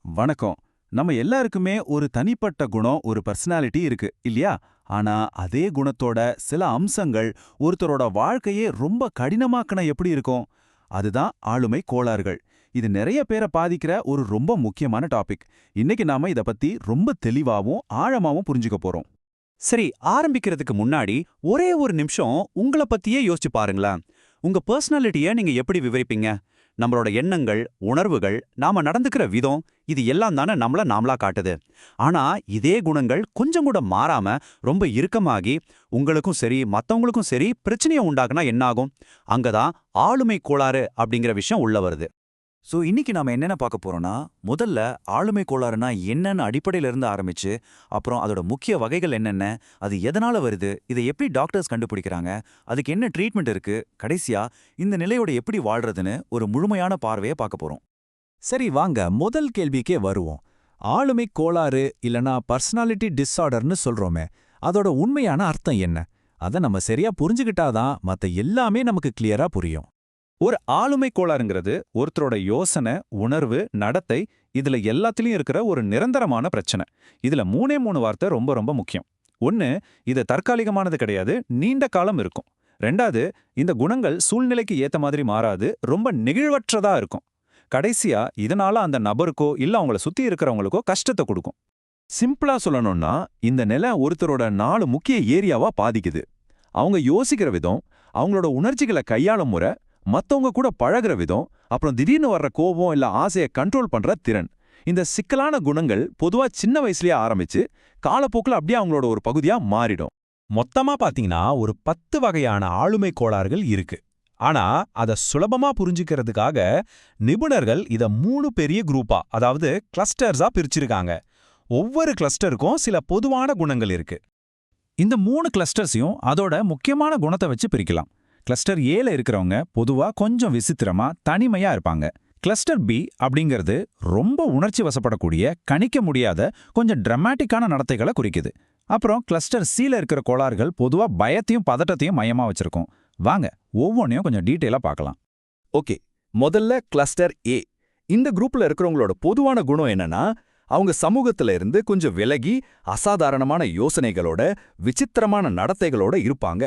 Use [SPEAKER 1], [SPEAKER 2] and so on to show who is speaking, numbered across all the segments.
[SPEAKER 1] வணக்கம். நம்ம எல்லாருக்குமே ஒரு தனிப்பட்ட குணம், ஒரு பர்சனாலிட்டி இருக்கு இல்லையா? ஆனா அதே குணத்தோட சில அம்சங்கள் ஒருத்தரோட வாழ்க்கையே ரொம்ப கடினமாக்குன எப்படி இருக்கும்? அதுதான் ஆளுமை கோளாறுகள். இது நிறைய பேரை பாதிக்கிற ஒரு ரொம்ப முக்கியமான டாபிக். இன்னைக்கு நாம இத பத்தி ரொம்ப தெளிவாவும் ஆழமாவும் புரிஞ்சுக்க போறோம்.
[SPEAKER 2] சரி, ஆரம்பிக்கிறதுக்கு முன்னாடி ஒரே ஒரு நிமிஷம் உங்கள பத்தியே யோசிச்சு பாருங்களேன். உங்க பர்சனாலிட்டிய நீங்க எப்படி விவரிப்பீங்க? நம்மளோட எண்ணங்கள், உணர்வுகள், நாம நடந்துக்கிற விதம், இது எல்லாம் தானே நம்மள நாமளா காட்டுது. ஆனா இதே குணங்கள் கொஞ்சம் கூட மாறாம ரொம்ப இறுக்கமாகி உங்களுக்கும் சரி மத்தவங்களுக்கும் சரி பிரச்சனையை உண்டாக்குனா என்ன ஆகும்? அங்கதான் ஆளுமை கோளாறு அப்படிங்கிற விஷயம் உள்ள வருது.
[SPEAKER 3] இன்னைக்கு நாம என்னென்ன பார்க்க போறோம்னா, முதல்ல ஆளுமை கோளாறுனா என்னன்னு அடிப்படையில இருந்து ஆரம்பிச்சு, அப்புறம் அதோட முக்கிய வகைகள் என்னென்ன, அது எதனால வருது, இதை எப்படி டாக்டர்ஸ் கண்டுபிடிக்கிறாங்க, அதுக்கு என்ன ட்ரீட்மெண்ட் இருக்கு, கடைசியா இந்த நிலையோட எப்படி வாழ்றதுன்னு ஒரு முழுமையான பார்வையை பார்க்க போறோம்.
[SPEAKER 4] சரி வாங்க முதல் கேள்விக்கே வருவோம். ஆளுமை கோளாறு இல்லனா பர்சனாலிட்டி டிஸார்டர்னு சொல்றோமே, அதோட உண்மையான அர்த்தம் என்ன? அதை நம்ம சரியா புரிஞ்சுக்கிட்டாதான் மத்த எல்லாமே நமக்கு கிளியரா புரியும்.
[SPEAKER 1] ஒரு ஆளுமை கோளாறுங்கிறது ஒருத்தரோட யோசனை, உணர்வு, நடத்தை இதுல எல்லாத்துலயும் இருக்கிற ஒரு நிரந்தரமான பிரச்சனை. இதுல மூணே வார்த்தை ரொம்ப ரொம்ப முக்கியம். ஒன்னு, இது தற்காலிகமானது கிடையாது, நீண்ட காலம் இருக்கும். ரெண்டாவது, இந்த குணங்கள் சூழ்நிலைக்கு ஏத்த மாதிரி மாறாது, ரொம்ப நெகிழ்வற்றதா இருக்கும். கடைசியா இதனால அந்த நபருக்கோ இல்ல அவங்கள சுத்தி இருக்கிறவங்களுக்கோ கஷ்டத்தை கொடுக்கும். சிம்பிளா சொல்லணும்னா, இந்த நிலை ஒருத்தரோட 4 முக்கிய ஏரியாவா பாதிக்குது. அவங்க யோசிக்கிற விதம், அவங்களோட உணர்ச்சிகளை கையாளும் முறை, மத்தவங்க கூட பழகுற விதம், அப்புறம் திடீர்னு வர்ற கோபம் இல்ல ஆசையை கண்ட்ரோல் பண்ற திறன். இந்த சிக்கலான குணங்கள் பொதுவா சின்ன வயசுலயே ஆரம்பிச்சு காலப்போக்கில் அப்படியே அவங்களோட ஒரு பகுதியா மாறிடும்.
[SPEAKER 4] மொத்தமா பாத்தீங்கன்னா ஒரு 10 வகையான ஆளுமை கோளாறுகள் இருக்கு. ஆனா அத சுலபமா புரிஞ்சுக்கிறதுக்காக நிபுணர்கள் இத 3 பெரிய குரூப்பா, அதாவது கிளஸ்டர்ஸா பிரிச்சிருக்காங்க. ஒவ்வொரு கிளஸ்டருக்கும் சில பொதுவான குணங்கள் இருக்கு. இந்த 3 கிளஸ்டர்ஸையும் அதோட முக்கியமான குணத்தை வச்சு பிரிக்கலாம். கிளஸ்டர் ஏல இருக்கிறவங்க பொதுவா கொஞ்சம் விசித்திரமா தனிமையா இருப்பாங்க. கிளஸ்டர் பி அப்படிங்கிறது ரொம்ப உணர்ச்சி வசப்படக்கூடிய, கணிக்க முடியாத, கொஞ்சம் டிராமாட்டிக்கான நடத்தைகளை குறிக்குது. அப்புறம் கிளஸ்டர் சில இருக்கிற கோளாறுகள் பொதுவா பயத்தையும் பதட்டத்தையும் மையமா வச்சிருக்கும். வாங்க ஒவ்வொன்றையும் கொஞ்சம் டீட்டெயிலா பார்க்கலாம்.
[SPEAKER 3] ஓகே, முதல்ல கிளஸ்டர் ஏ. இந்த குரூப்ல இருக்கிறவங்களோட பொதுவான குணம் என்னன்னா, அவங்க சமூகத்துல இருந்து கொஞ்சம் விலகி அசாதாரணமான யோசனைகளோட, விசித்திரமான நடத்தைகளோட இருப்பாங்க.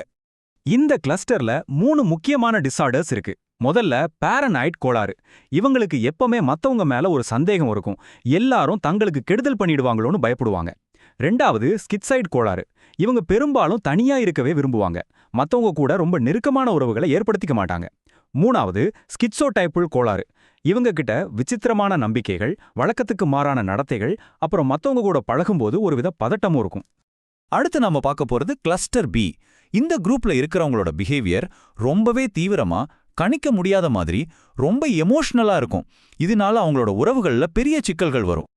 [SPEAKER 4] இந்த கிளஸ்டர்ல 3 முக்கியமான டிஸார்டர்ஸ் இருக்கு. முதல்ல பாரனாய்ட் கோளாறு. இவங்களுக்கு எப்பவுமே மத்தவங்க மேல ஒரு சந்தேகம் இருக்கும். எல்லாரும் தங்களுக்கு கெடுதல் பண்ணிடுவாங்களோன்னு பயப்படுவாங்க. ரெண்டாவது ஸ்கிட்சைட் கோளாறு. இவங்க பெரும்பாலும் தனியா இருக்கவே விரும்புவாங்க. மத்தவங்க கூட ரொம்ப நெருக்கமான உறவுகளை ஏற்படுத்திக்க மாட்டாங்க. மூணாவது ஸ்கிட்சோடைப்புல் கோளாறு. இவங்க கிட்ட விசித்திரமான நம்பிக்கைகள், வழக்கத்துக்கு மாறான நடத்தைகள், அப்புறம் மத்தவங்க கூட பழகும்போது ஒருவித பதட்டமும் இருக்கும்.
[SPEAKER 3] அடுத்து நாம பார்க்க போறது கிளஸ்டர் பி. இந்த குரூப்ல இருக்கிறவங்களோட பிஹேவியர் ரொம்பவே தீவிரமா, கணிக்க முடியாத மாதிரி, ரொம்ப எமோஷனலா இருக்கும். இதனால அவங்களோட உறவுகள்ல பெரிய சிக்கல்கள் வரும்.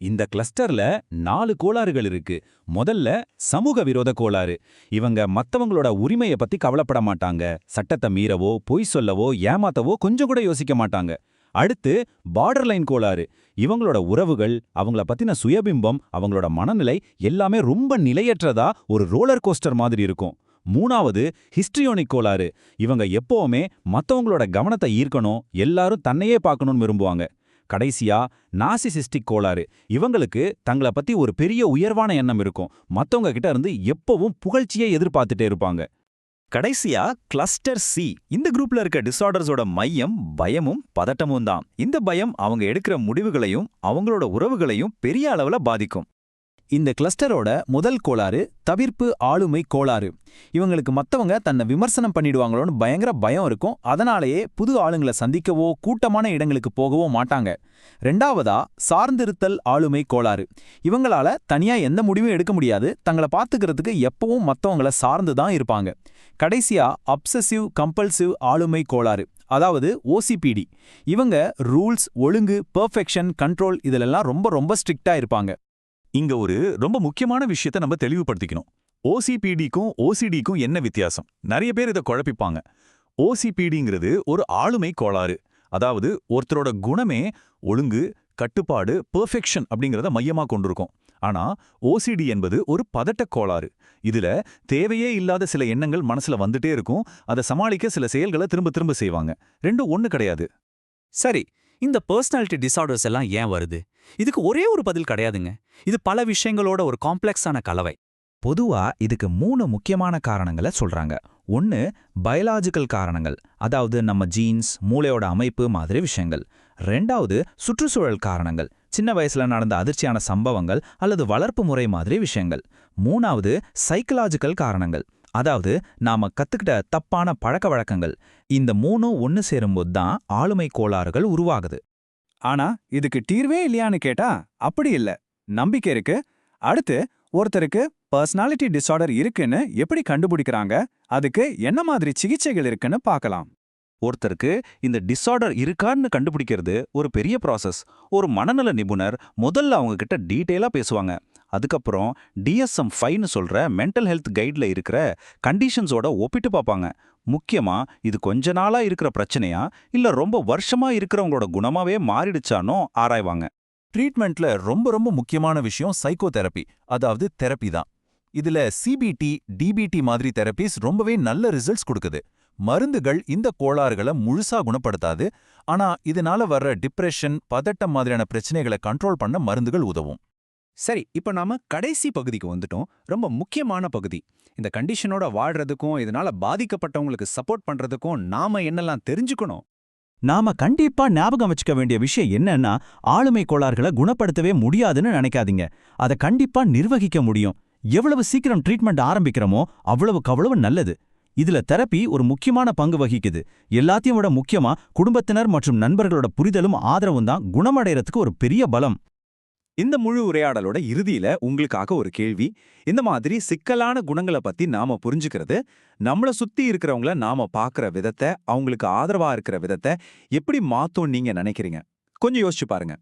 [SPEAKER 4] இந்த கிளஸ்டர்ல 4 கோளாறுகள் இருக்கு. முதல்ல சமூக விரோத கோளாறு. இவங்க மத்தவங்களோட உரிமைய பத்தி கவலைப்பட மாட்டாங்க. சட்டத்தை மீறவோ, பொய் சொல்லவோ, ஏமாத்தவோ கொஞ்சம் கூட யோசிக்க மாட்டாங்க. அடுத்து பார்டர்லைன் கோளாறு. இவங்களோட உறவுகள், அவங்கள பத்தின சுயபிம்பம், அவங்களோட மனநிலை எல்லாமே ரொம்ப நிலையற்றதா, ஒரு ரோலர் கோஸ்டர் மாதிரி இருக்கும். மூணாவது ஹிஸ்ட்ரியோனிக் கோளாறு. இவங்க எப்பவுமே மத்தவங்களோட கவனத்தை ஈர்க்கணும், எல்லாரும் தன்னையே பார்க்கணும்னு விரும்புவாங்க. கடைசியா நார்சிசிஸ்டிக் கோளாறு. இவங்களுக்கு தங்களை பத்தி ஒரு பெரிய உயர்வான எண்ணம் இருக்கும். மத்தவங்க கிட்ட இருந்து எப்பவும் புகழ்ச்சியை எதிர்பார்த்துட்டே இருப்பாங்க.
[SPEAKER 3] கடைசியா கிளஸ்டர் சி. இந்த குரூப்ல இருக்க டிஸார்டர்ஸோட மையம் பயமும் பதட்டமும் தான். இந்த பயம் அவங்க எடுக்கிற முடிவுகளையும் அவங்களோட உறவுகளையும் பெரிய அளவுல பாதிக்கும். இந்த கிளஸ்டரோட முதல் கோளாறு தவிர்ப்பு ஆளுமை கோளாறு. இவங்களுக்கு மத்தவங்க தன்னை விமர்சனம் பண்ணிடுவாங்களோன்னு பயங்கர பயம் இருக்கும். அதனாலேயே புது ஆளுங்களை சந்திக்கவோ கூட்டமான இடங்களுக்கு போகவோ மாட்டாங்க. ரெண்டாவதா சார்ந்திருத்தல் ஆளுமை கோளாறு. இவங்களால தனியா எந்த முடிவும் எடுக்க முடியாது. தங்களை பார்த்துக்கிறதுக்கு எப்பவும் மத்தவங்கள சார்ந்து தான் இருப்பாங்க. கடைசியா அப்சசிவ் கம்பல்சிவ் ஆளுமை கோளாறு, அதாவது ஓசிபிடி. இவங்க ரூல்ஸ், ஒழுங்கு, பெர்ஃபெக்ஷன், கண்ட்ரோல் இதிலெல்லாம் ரொம்ப ரொம்ப ஸ்ட்ரிக்டா இருப்பாங்க.
[SPEAKER 1] இங்க ஒரு ரொம்ப முக்கியமான விஷயத்தை நம்ம தெளிவுபடுத்திக்கணும். ஓசிபிடிக்கும் ஓசிடிக்கும் என்ன வித்தியாசம்? நிறைய பேர் இதை குழப்பிப்பாங்க. ஓசிபிடிங்கிறது ஒரு ஆளுமை கோளாறு. அதாவது ஒருத்தரோட குணமே ஒழுங்கு, கட்டுப்பாடு, பெர்ஃபெக்ஷன் அப்படிங்கிறத மையமா கொண்டிருக்கும். ஆனா ஓசிடி என்பது ஒரு பதட்ட கோளாறு. இதுல தேவையே இல்லாத சில எண்ணங்கள் மனசுல வந்துட்டே இருக்கும். அதை சமாளிக்க சில செயல்களை திரும்ப திரும்ப செய்வாங்க. ரெண்டும் ஒண்ணு கிடையாது.
[SPEAKER 2] சரி, இந்த பர்சனாலிட்டி டிசார்டர்ஸ் எல்லாம் ஏன் வருது? இதுக்கு ஒரே ஒரு பதில் கிடையாதுங்க. இது பல விஷயங்களோட ஒரு காம்ப்ளெக்ஸான கலவை.
[SPEAKER 3] பொதுவா இதுக்கு 3 முக்கியமான காரணங்களை சொல்றாங்க. 1 பயாலாஜிக்கல் காரணங்கள், அதாவது நம்ம ஜீன்ஸ், மூளையோட அமைப்பு மாதிரி விஷயங்கள். 2வது சுற்றுச்சூழல் காரணங்கள், சின்ன வயசுல நடந்த அதிர்ச்சியான சம்பவங்கள் அல்லது வளர்ப்பு முறை மாதிரி விஷயங்கள். 3வது சைக்கலாஜிக்கல் காரணங்கள், அதாவது நாம கத்துக்கிட்ட தப்பான பழக்க வழக்கங்கள். இந்த 3ம் ஒன்னு சேரும்போது தான் ஆளுமை கோளாறுகள் உருவாகுது.
[SPEAKER 1] ஆனா இதுக்கு தீர்வே இல்லையான்னு கேட்டா அப்படி இல்ல. நம்பிக்கை இருக்கு. அடுத்து, ஒருத்தருக்கு பர்சனாலிட்டி டிஸார்டர் இருக்குன்னு எப்படி கண்டுபிடிக்கிறாங்க, அதுக்கு என்ன மாதிரி சிகிச்சைகள் இருக்குன்னு பார்க்கலாம்.
[SPEAKER 4] ஒருத்தருக்கு இந்த டிஸார்டர் இருக்கான்னு கண்டுபிடிக்கிறது ஒரு பெரிய ப்ராசஸ். ஒரு மனநல நிபுணர் முதல்ல அவங்க கிட்ட டீட்டெயிலா பேசுவாங்க. அதுக்கப்புறம் DSM-5ன்னு சொல்ற மென்டல் ஹெல்த் கைட்ல இருக்கிற கண்டிஷன்ஸோட ஒப்பிட்டு பார்ப்பாங்க. முக்கியமா இது கொஞ்ச நாளா இருக்கிற பிரச்சனையா இல்ல ரொம்ப வருஷமா இருக்கிறவங்களோட குணமாவே மாறிடுச்சானோ ஆராய்வாங்க.
[SPEAKER 5] ட்ரீட்மெண்ட்ல ரொம்ப முக்கியமான விஷயம் சைக்கோ தெரப்பி, அதாவது தெரப்பி தான். இதுல CBT, DBT மாதிரி தெரப்பிஸ் ரொம்பவே நல்ல ரிசல்ட்ஸ் கொடுக்குது. மருந்துகள் இந்த கோளாறுகளை முழுசா குணப்படுத்தாது, ஆனா இதனால வர்ற டிப்ரெஷன், பதட்டம் மாதிரியான பிரச்சனைகளை கண்ட்ரோல் பண்ண மருந்துகள் உதவும்.
[SPEAKER 1] சரி, இப்ப நாம கடைசி பகுதிக்கு வந்துட்டோம். ரொம்ப முக்கியமான பகுதி. இந்த கண்டிஷனோட வாழ்றதுக்கும் இதனால பாதிக்கப்பட்டவங்களுக்கு சப்போர்ட் பண்றதுக்கும் நாம என்னெல்லாம் தெரிஞ்சுக்கணும்?
[SPEAKER 2] நாம கண்டிப்பா ஞாபகம் வச்சுக்க வேண்டிய விஷயம் என்னன்னா, ஆளுமை கோளாறுகளை குணப்படுத்தவே முடியாதுன்னு நினைக்காதீங்க. அதை கண்டிப்பா நிர்வகிக்க முடியும். எவ்வளவு சீக்கிரம் ட்ரீட்மெண்ட் ஆரம்பிக்கிறோமோ அவ்வளவுக்கு நல்லது. இதுல தெரப்பி ஒரு முக்கியமான பங்கு வகிக்குது. எல்லாத்தையும் விட முக்கியமா குடும்பத்தினர் மற்றும் நண்பர்களோட புரிதலும் ஆதரவும் தான் குணமடைறதுக்கு ஒரு பெரிய பலம்.
[SPEAKER 1] இந்த முழு உரையாடலோட இறுதியில உங்களுக்காக ஒரு கேள்வி. இந்த மாதிரி சிக்கலான குணங்களை பத்தி நாம புரிஞ்சுக்கிறது, நம்மள சுத்தி இருக்கிறவங்கள நாம பார்க்கற விதத்தை, அவங்களுக்கு ஆதரவா இருக்கிற விதத்தை எப்படி மாத்தும் நீங்க நினைக்கிறீங்க? கொஞ்சம் யோசிச்சு பாருங்க.